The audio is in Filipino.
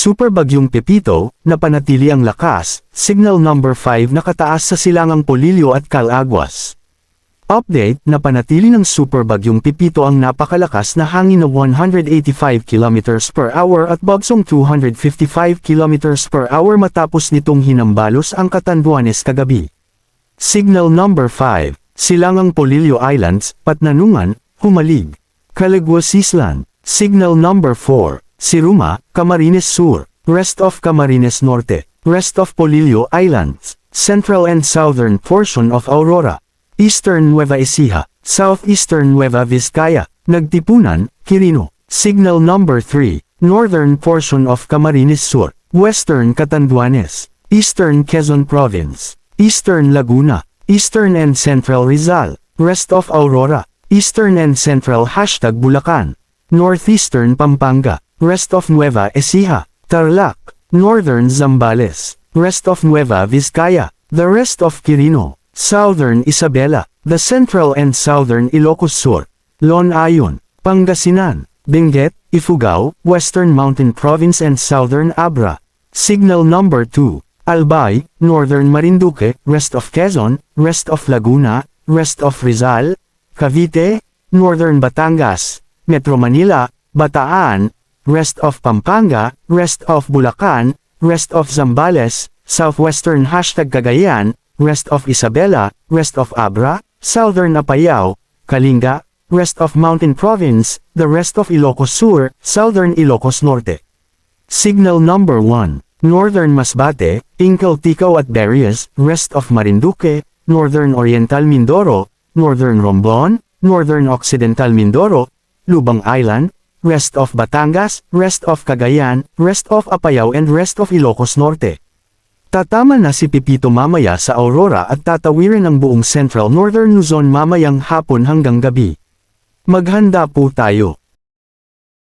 Super Bagyong Pepito, napanatili ang lakas, Signal number 5 nakataas sa silangang Polillo at Calaguas. Update, napanatili ng Super Bagyong Pepito ang napakalakas na hangin na 185 km per hour at bagsong 255 km per hour matapos nitong hinambalos ang Catanduanes kagabi. Signal number 5, silangang Polillo Islands, Patnanungan, Humalig, Calaguas Island. Signal number 4, Siruma, Camarines Sur, rest of Camarines Norte, rest of Polillo Islands, central and southern portion of Aurora, eastern Nueva Ecija, southeastern Nueva Vizcaya, Nagtipunan, Quirino. Signal number 3, northern portion of Camarines Sur, western Catanduanes, eastern Quezon Province, eastern Laguna, eastern and central Rizal, rest of Aurora, eastern and central #Bulacan, northeastern Pampanga, rest of Nueva Ecija, Tarlac, northern Zambales, rest of Nueva Vizcaya, the rest of Quirino, southern Isabela, the central and southern Ilocos Sur, Lonayon, Pangasinan, Benguet, Ifugao, western Mountain Province and southern Abra. Signal number 2, Albay, northern Marinduque, rest of Quezon, rest of Laguna, rest of Rizal, Cavite, northern Batangas, Metro Manila, Bataan, rest of Pampanga, rest of Bulacan, rest of Zambales, southwestern #Cagayan, rest of Isabela, rest of Abra, southern Apayao, Kalinga, rest of Mountain Province, the rest of Ilocos Sur, southern Ilocos Norte. Signal number 1, northern Masbate, Incaltico at Berias, rest of Marinduque, northern Oriental Mindoro, northern Romblon, northern Occidental Mindoro, Lubang Island, rest of Batangas, rest of Cagayan, rest of Apayao and rest of Ilocos Norte. Tatama na si Pepito mamaya sa Aurora at tatawirin ang buong Central Northern Luzon mamayang hapon hanggang gabi. Maghanda po tayo.